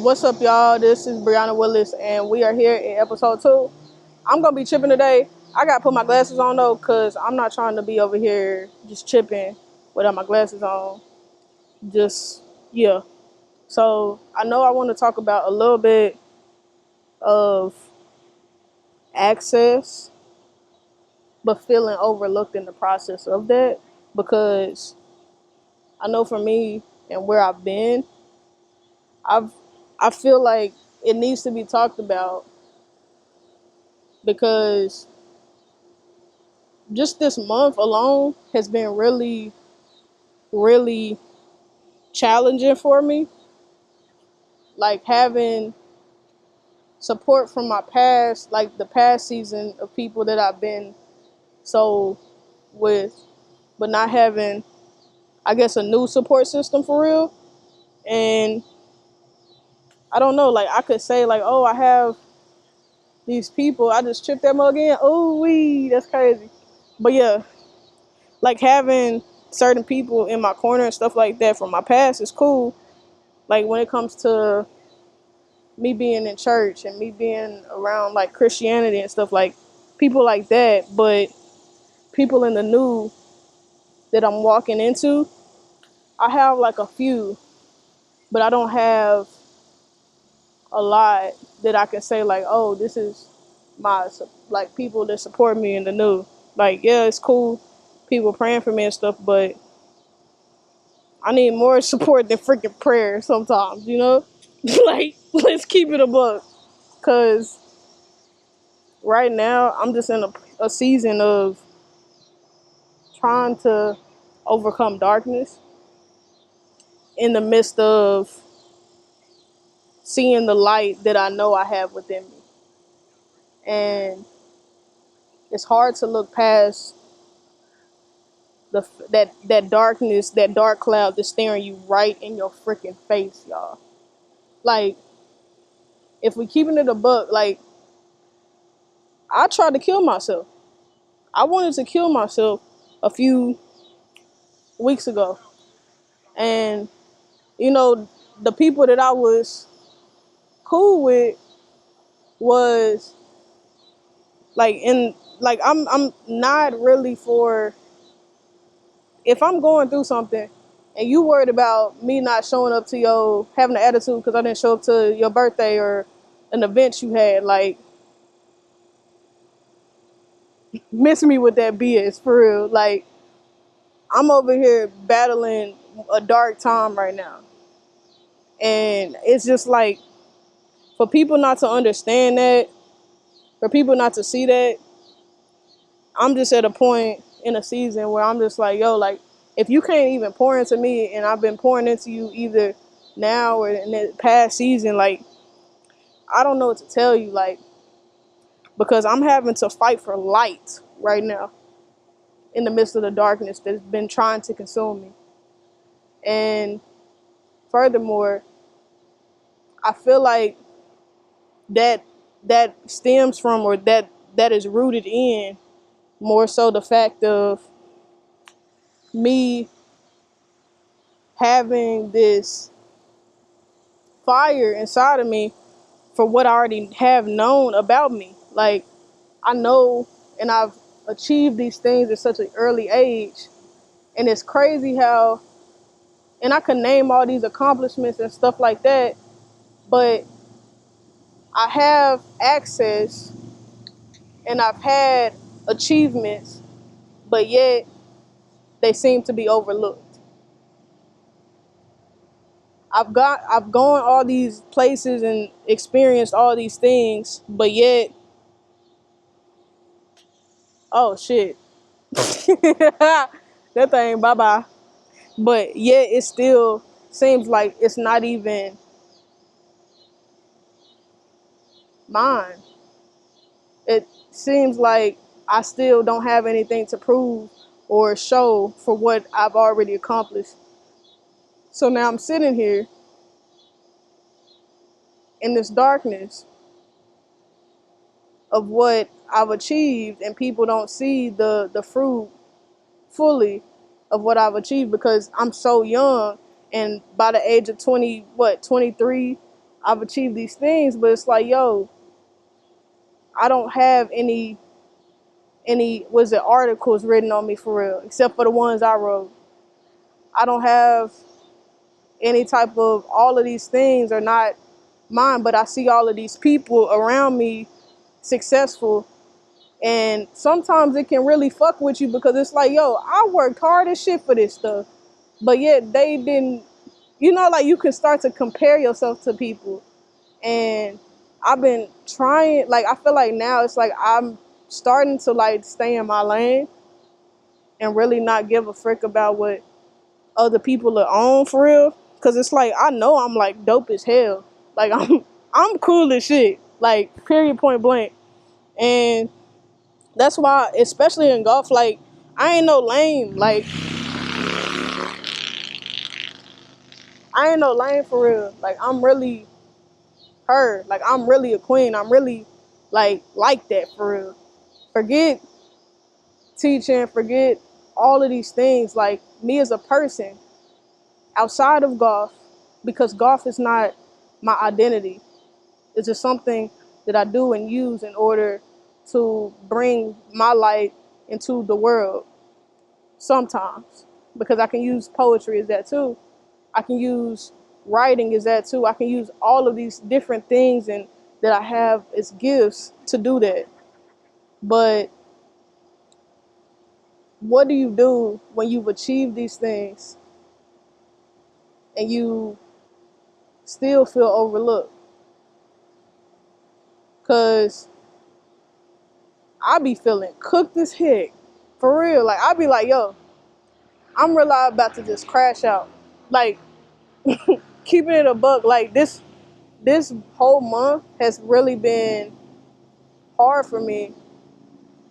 What's up, y'all? This is Briahna Willis, and we are here in episode 2. I'm gonna be chipping today. I gotta put my glasses on though, cause I'm not trying to be over here just chipping without my glasses on. Just yeah. So I know I want to talk about a little bit of access, but feeling overlooked in the process of that, because I know for me and where I've been, I've I feel like it needs to be talked about because just this month alone has been really, really challenging for me. Like having support from my past, like the past season of people that I've been so with, but not having, I guess, a new support system for real. And I don't know, like I could say, like, oh, I have these people. I just tripped that mug in. Oh, wee, that's crazy. But yeah, like having certain people in my corner and stuff like that from my past is cool. Like when it comes to me being in church and me being around like Christianity and stuff, like people like that. But people in the new that I'm walking into, I have like a few, but I don't have a lot that I can say like, oh, this is my like people that support me in the new. Like, yeah, it's cool, people praying for me and stuff, but I need more support than freaking prayer sometimes, you know? Like, let's keep it a buck. Because right now, I'm just in a season of trying to overcome darkness in the midst of seeing the light that I know I have within me. And it's hard to look past that darkness, that dark cloud that's staring you right in your freaking face, y'all. Like, if we keeping it a buck, like, I tried to kill myself. I wanted to kill myself a few weeks ago. And, you know, the people that I was cool with was I'm not really for, if I'm going through something and you worried about me not showing up to your, having an attitude because I didn't show up to your birthday or an event you had, like, miss me with that BS for real. Like, I'm over here battling a dark time right now. And it's just like, for people not to understand that, for people not to see that, I'm just at a point in a season where I'm just like, yo, like, if you can't even pour into me and I've been pouring into you either now or in the past season, like, I don't know what to tell you, like, because I'm having to fight for light right now in the midst of the darkness that's been trying to consume me. And furthermore, I feel like that that stems from, or that is rooted in, more so the fact of me having this fire inside of me for what I already have known about me. Like, I know, and I've achieved these things at such an early age. And it's crazy how, and I can name all these accomplishments and stuff like that, but I have access and I've had achievements, but yet they seem to be overlooked. I've gone all these places and experienced all these things, but yet, oh shit. That thing, bye bye. But yet it still seems like it's not even mine. It seems like I still don't have anything to prove or show for what I've already accomplished. So now I'm sitting here in this darkness of what I've achieved, and people don't see the fruit fully of what I've achieved because I'm so young. And by the age of 20, 23, I've achieved these things, but it's like, yo, I don't have any was it articles written on me for real, except for the ones I wrote. I don't have any type of, all of these things are not mine, but I see all of these people around me successful, and sometimes it can really fuck with you because it's like, yo, I worked hard as shit for this stuff, but yet they didn't, like you can start to compare yourself to people. And I've been trying, like I feel like now it's like I'm starting to like stay in my lane and really not give a frick about what other people are on for real. Cause it's like I know I'm like dope as hell. Like I'm cool as shit. Like period, point blank. And that's why, especially in golf, like I ain't no lame. Like I ain't no lame for real. Like I'm really her. Like I'm really a queen. I'm really like that for real. Forget teaching, forget all of these things. Like me as a person outside of golf, because golf is not my identity. It's just something that I do and use in order to bring my light into the world sometimes. Because I can use poetry as that too. I can use writing as that too. I can use all of these different things and that I have as gifts to do that. But what do you do when you've achieved these things and you still feel overlooked? Because I be feeling cooked as heck. For real. Like, I be like, yo, I'm really about to just crash out. Like, keeping it a buck. Like, this whole month has really been hard for me,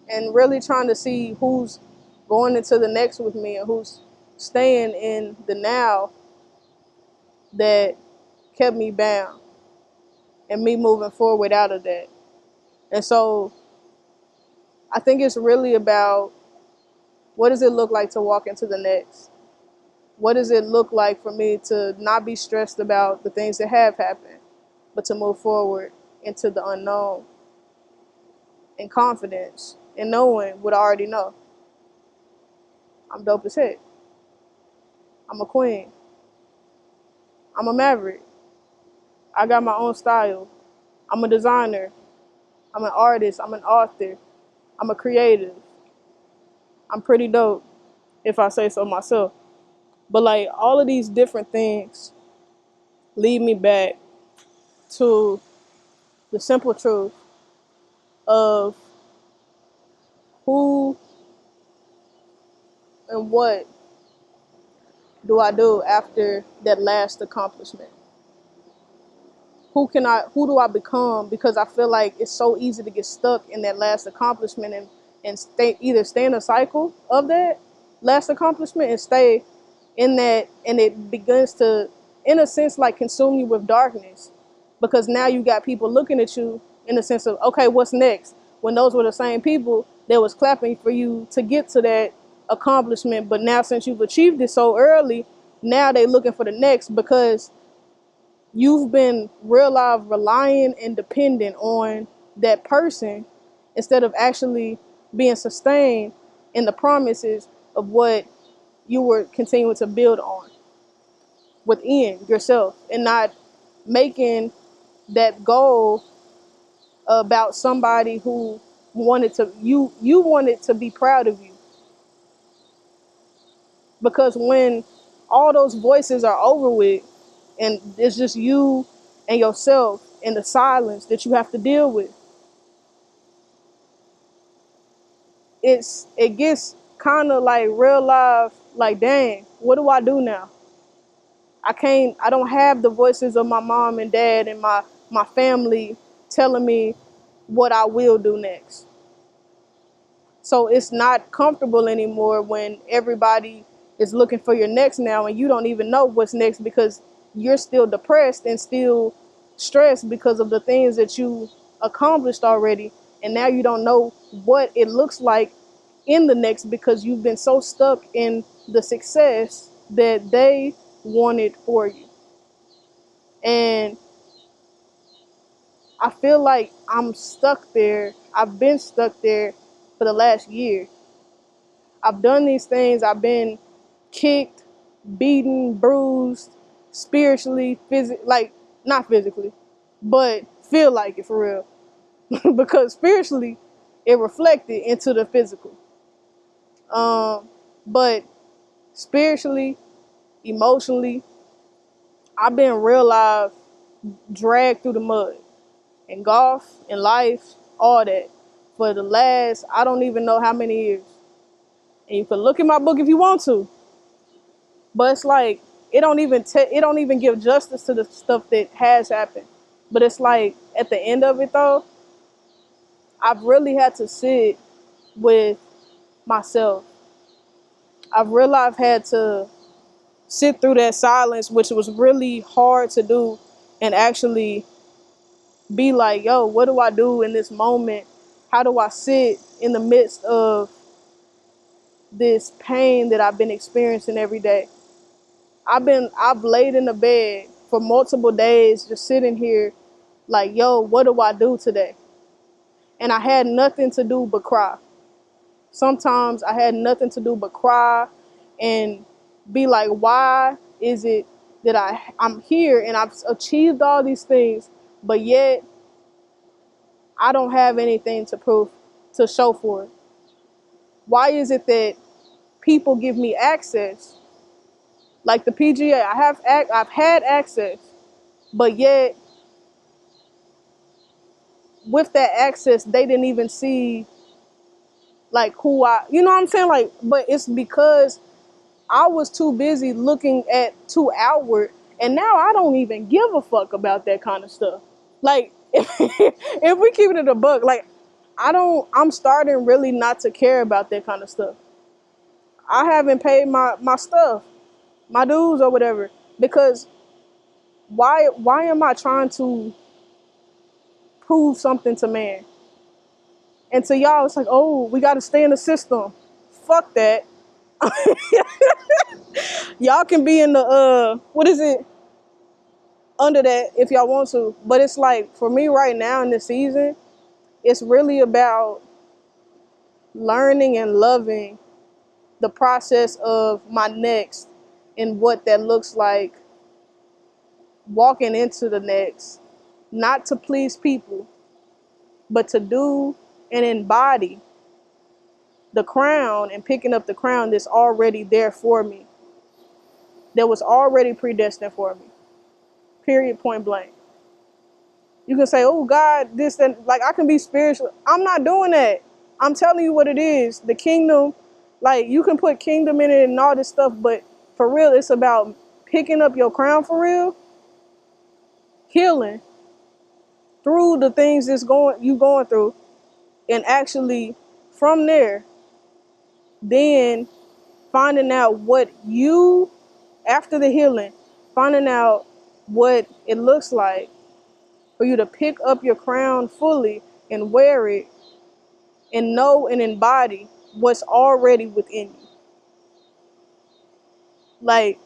and really trying to see who's going into the next with me and who's staying in the now that kept me bound and me moving forward out of that. And so I think it's really about, what does it look like to walk into the next? What does it look like for me to not be stressed about the things that have happened, but to move forward into the unknown in confidence and knowing what I already know? I'm dope as heck. I'm a queen. I'm a maverick. I got my own style. I'm a designer. I'm an artist. I'm an author. I'm a creative. I'm pretty dope, if I say so myself. But like all of these different things lead me back to the simple truth of who and what do I do after that last accomplishment? Who do I become? Because I feel like it's so easy to get stuck in that last accomplishment and stay in a cycle of that last accomplishment and stay in that, and it begins to, in a sense, like consume you with darkness, because now you got people looking at you in the sense of, okay, what's next? When those were the same people that was clapping for you to get to that accomplishment, but now since you've achieved it so early, now they looking for the next, because you've been real life relying and dependent on that person instead of actually being sustained in the promises of what you were continuing to build on within yourself, and not making that goal about somebody who wanted to, you wanted to be proud of you. Because when all those voices are over with and it's just you and yourself in the silence that you have to deal with, it gets kind of like real life, like, dang, what do I do now? I don't have the voices of my mom and dad and my family telling me what I will do next. So it's not comfortable anymore when everybody is looking for your next now and you don't even know what's next, because you're still depressed and still stressed because of the things that you accomplished already. And now you don't know what it looks like in the next, because you've been so stuck in the success that they wanted for you. And I feel like I'm stuck there. I've been stuck there for the last year. I've done these things. I've been kicked, beaten, bruised, spiritually, like not physically, but feel like it for real. Because spiritually, it reflected into the physical. But spiritually, emotionally, I've been real life dragged through the mud in golf, in life, all that for the last, I don't even know how many years. And you can look in my book if you want to, but it's like it don't even give justice to the stuff that has happened. But it's like at the end of it though, I've really had to sit with myself. I've realized I've had to sit through that silence, which was really hard to do, and actually be like, yo, what do I do in this moment? How do I sit in the midst of this pain that I've been experiencing every day? I've laid in the bed for multiple days just sitting here like, yo, what do I do today? And I had nothing to do but cry. Sometimes I had nothing to do but cry and be like, why is it that I'm here and I've achieved all these things, but yet I don't have anything to prove, to show for it? Why is it that people give me access, like the PGA? I've had access, but yet with that access, they didn't even see like who you know what I'm saying? Like, but it's because I was too busy looking too outward, and now I don't even give a fuck about that kind of stuff. Like, if we keep it a buck, like, I'm starting really not to care about that kind of stuff. I haven't paid my stuff, my dues or whatever, because why am I trying to prove something to man? And to y'all, it's like, oh, we got to stay in the system. Fuck that. Y'all can be in the what is it, under that if y'all want to, but it's like for me right now in this season, it's really about learning and loving the process of my next and what that looks like, walking into the next, not to please people, but to do and embody the crown and picking up the crown that's already there for me, that was already predestined for me. Period, point blank. You can say, oh, God, this, and like I can be spiritual. I'm not doing that. I'm telling you what it is. The kingdom, like you can put kingdom in it and all this stuff, but for real, it's about picking up your crown for real, healing through the things you going through, and actually from there, then finding out what you, after the healing, finding out what it looks like for you to pick up your crown fully and wear it and know and embody what's already within you. Like,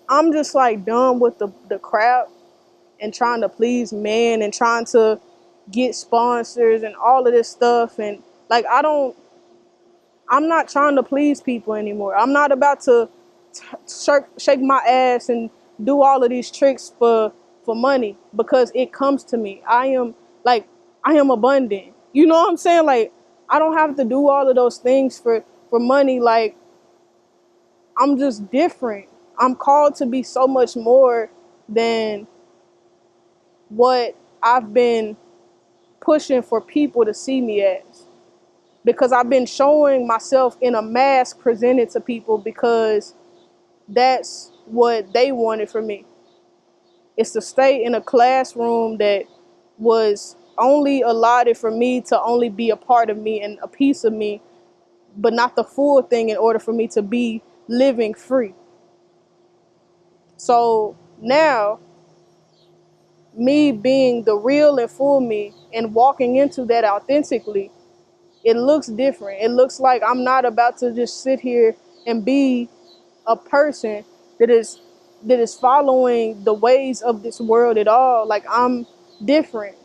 I'm just like done with the crap and trying to please men and trying to get sponsors and all of this stuff. And like, I'm not trying to please people anymore. I'm not about to shake my ass and do all of these tricks for money, because it comes to me. I am abundant. You know what I'm saying? Like, I don't have to do all of those things for money. Like, I'm just different. I'm called to be so much more than what I've been pushing for people to see me as. Because I've been showing myself in a mask presented to people because that's what they wanted from me. It's to stay in a classroom that was only allotted for me to only be a part of me and a piece of me, but not the full thing in order for me to be living free. So now, me being the real and full me and walking into that authentically, it looks different. It looks like I'm not about to just sit here and be a person that is that is following the ways of this world at all. Like, I'm different.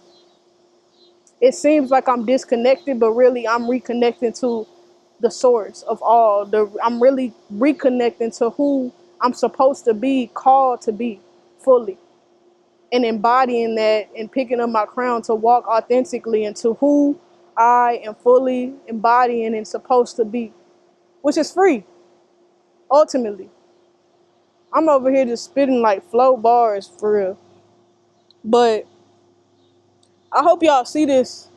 It seems like I'm disconnected, but really I'm reconnecting to the source of all. I'm really reconnecting to who I'm supposed to be, called to be fully, and embodying that and picking up my crown to walk authentically into who I am fully embodying and supposed to be, which is free, ultimately. I'm over here just spitting like flow bars for real. But I hope y'all see this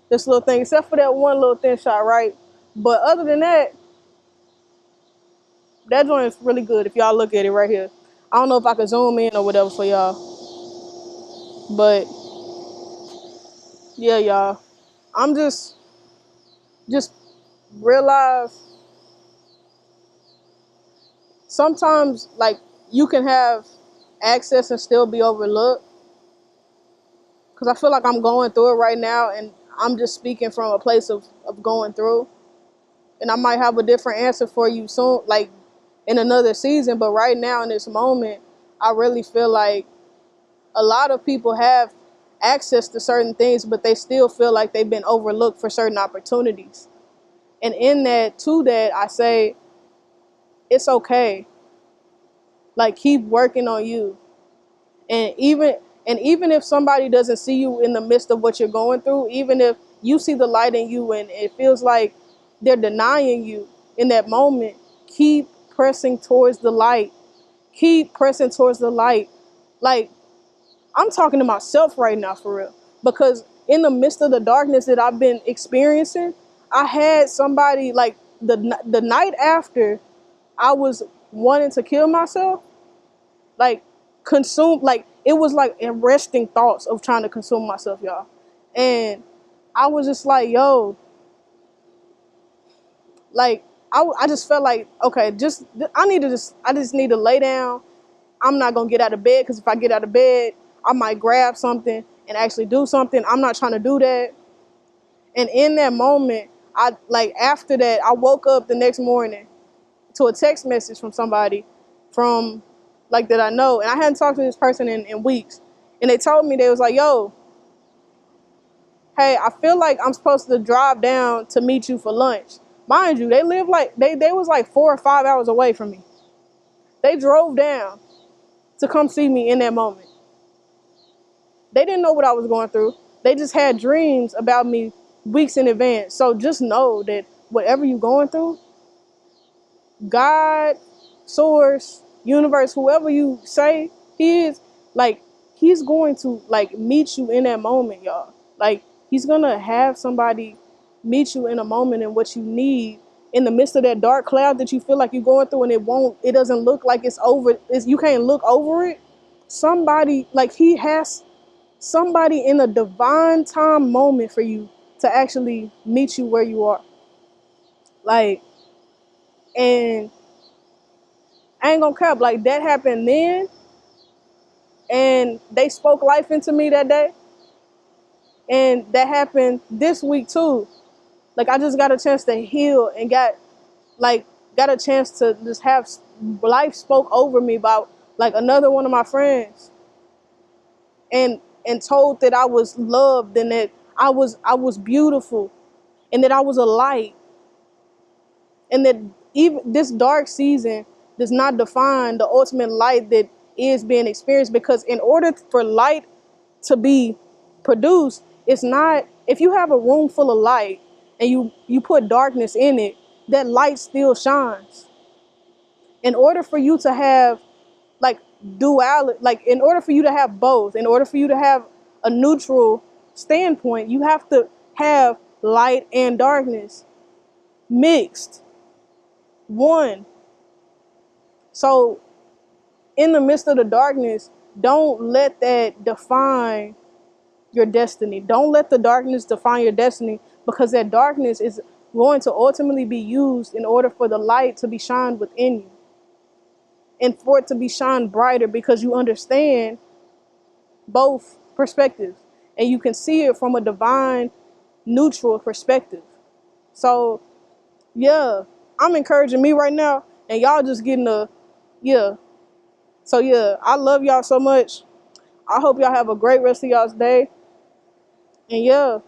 little thing, except for that one little thin shot, right? But other than that, that joint is really good if y'all look at it right here. I don't know if I can zoom in or whatever for y'all. But yeah, y'all. I'm just realize sometimes like you can have access and still be overlooked. Cause I feel like I'm going through it right now, and I'm just speaking from a place of going through. And I might have a different answer for you soon, like in another season. But right now in this moment, I really feel like a lot of people have access to certain things, but they still feel like they've been overlooked for certain opportunities. And in that, to that, I say, it's okay. Like, keep working on you. And even if somebody doesn't see you in the midst of what you're going through, even if you see the light in you and it feels like they're denying you in that moment, keep pressing towards the light. Keep pressing towards the light. Like, I'm talking to myself right now for real. Because in the midst of the darkness that I've been experiencing, I had somebody like the night after I was wanting to kill myself, like consume, like it was like arresting thoughts of trying to consume myself, y'all. And I was just like, yo, like I just felt like, okay, I just need to lay down. I'm not gonna get out of bed, because if I get out of bed, I might grab something and actually do something. I'm not trying to do that. And in that moment, after that, I woke up the next morning to a text message from somebody from like that I know. And I hadn't talked to this person in weeks. And they told me, they was like, yo, hey, I feel like I'm supposed to drive down to meet you for lunch. Mind you, they live like, they was like 4 or 5 hours away from me. They drove down to come see me in that moment. They didn't know what I was going through. They just had dreams about me weeks in advance. So just know that whatever you're going through, God, source, universe, whoever you say he is, like, he's going to like meet you in that moment, y'all. Like, he's gonna have somebody meet you in a moment in what you need in the midst of that dark cloud that you feel like you're going through, and it doesn't look like it's over. You can't look over it. Somebody, like, he has somebody in a divine time moment for you to actually meet you where you are. Like, and I ain't gonna cap, like, that happened then, and they spoke life into me that day, and that happened this week too. Like, I just got a chance to heal and got a chance to just have life spoke over me about like another one of my friends, and told that I was loved, and that I was beautiful, and that I was a light, and that even this dark season does not define the ultimate light that is being experienced. Because in order for light to be produced, it's not, if you have a room full of light and you put darkness in it, that light still shines. In order for you to have like duality, like in order for you to have both, in order for you to have a neutral standpoint, you have to have light and darkness mixed, one. So in the midst of the darkness, don't let that define your destiny. Don't let the darkness define your destiny, because that darkness is going to ultimately be used in order for the light to be shined within you, and for it to be shined brighter, because you understand both perspectives and you can see it from a divine neutral perspective. So yeah, I'm encouraging me right now, and y'all just getting yeah, So yeah, I love y'all so much. I hope y'all have a great rest of y'all's day. And yeah,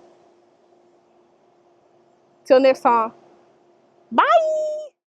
till next time.